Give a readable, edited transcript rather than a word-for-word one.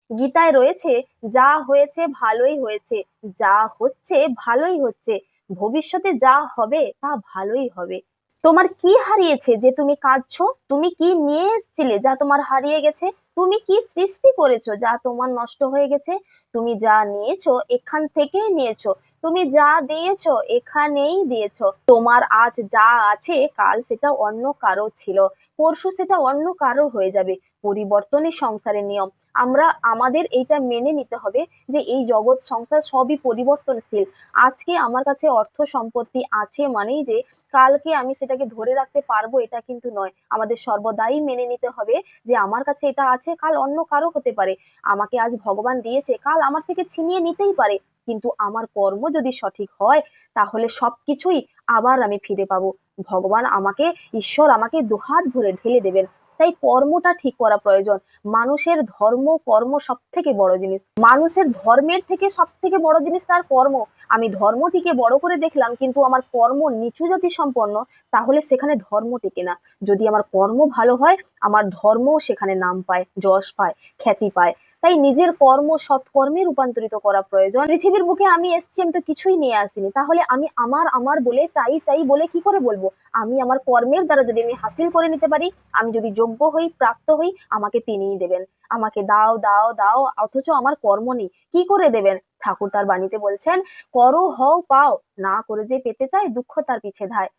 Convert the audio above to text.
গীতায় রয়েছে, যা হয়েছে ভালোই হয়েছে, যা হচ্ছে ভালোই হচ্ছে, ভবিষ্যতে যা হবে তা ভালোই হবে। তোমার কি হারিয়েছে যে তুমি কাঁদছো? তুমি কি নিয়ে এসেছিলে যা তোমার হারিয়ে গেছে? তুমি কি সৃষ্টি করেছো যা তোমার নষ্ট হয়ে গেছে? তুমি যা নিয়েছো এখান থেকেই নিয়েছো। তুমি যা দিয়েছো এখানেই দিয়েছো। তোমার আজ যা আছে কাল সেটা অন্য কারো ছিল, পরশু সেটা অন্য কারো হয়ে যাবে। পরিবর্তনই সংসারের নিয়ম। আমরা আমাদের এইটা মেনে নিতে হবে যে এই জগৎ সংসার সবই পরিবর্তনশীল। আজকে আমার কাছে অর্থ সম্পত্তি আছে মানেই যে কালকে আমি সেটাকে ধরে রাখতে পারবো এটা কিন্তু নয়। আমাদের সর্বদাই মেনে নিতে হবে যে আমার কাছে এটা আছে, কাল অন্য কারো হতে পারে। আমাকে আজ ভগবান দিয়েছে, কাল আমার থেকে ছিনিয়ে নিতেই পারে। কিন্তু আমার কর্ম যদি সঠিক হয় তাহলে সবকিছুই আবার আমি ফিরে পাবো। ভগবান আমাকে, ঈশ্বর আমাকে দুহাত ভরে ঢেলে দেবেন। তাই কর্মটা ঠিক করা প্রয়োজন। মানুষের ধর্ম কর্ম সব থেকে বড় জিনিস। মানুষের ধর্মের থেকে সব থেকে বড় জিনিস তার কর্ম। আমি ধর্মটিকে বড় করে দেখলাম কিন্তু আমার কর্ম নিচু জাতি সম্পন্ন, তাহলে সেখানে ধর্ম টেকে না। যদি আমার কর্ম ভালো হয়, আমার ধর্মও সেখানে নাম পায়, যশ পায়, খ্যাতি পায়। তাই নিজের কর্ম সৎকর্মে রূপান্তরিত করা প্রয়োজন। পৃথিবীর বুকে আমি এসেছি, আমি তো কিছুই নিয়ে আসিনি, তাহলে আমি আমার আমার বলে চাই চাই বলে কি করে বলবো? আমি আমার কর্মের দ্বারা যদি আমি হাসিল করে নিতে পারি, আমি যদি যোগ্য হই, প্রাপ্ত হই, আমাকে তিনিই দেবেন। আমাকে দাও দাও দাও, অথচ আমার কর্ম নেই, কি করে দেবেন? ঠাকুর তার বাণীতে বলছেন, করো হও পাও, না করে যে পেতে চায় দুঃখ তার পিছে ধায়।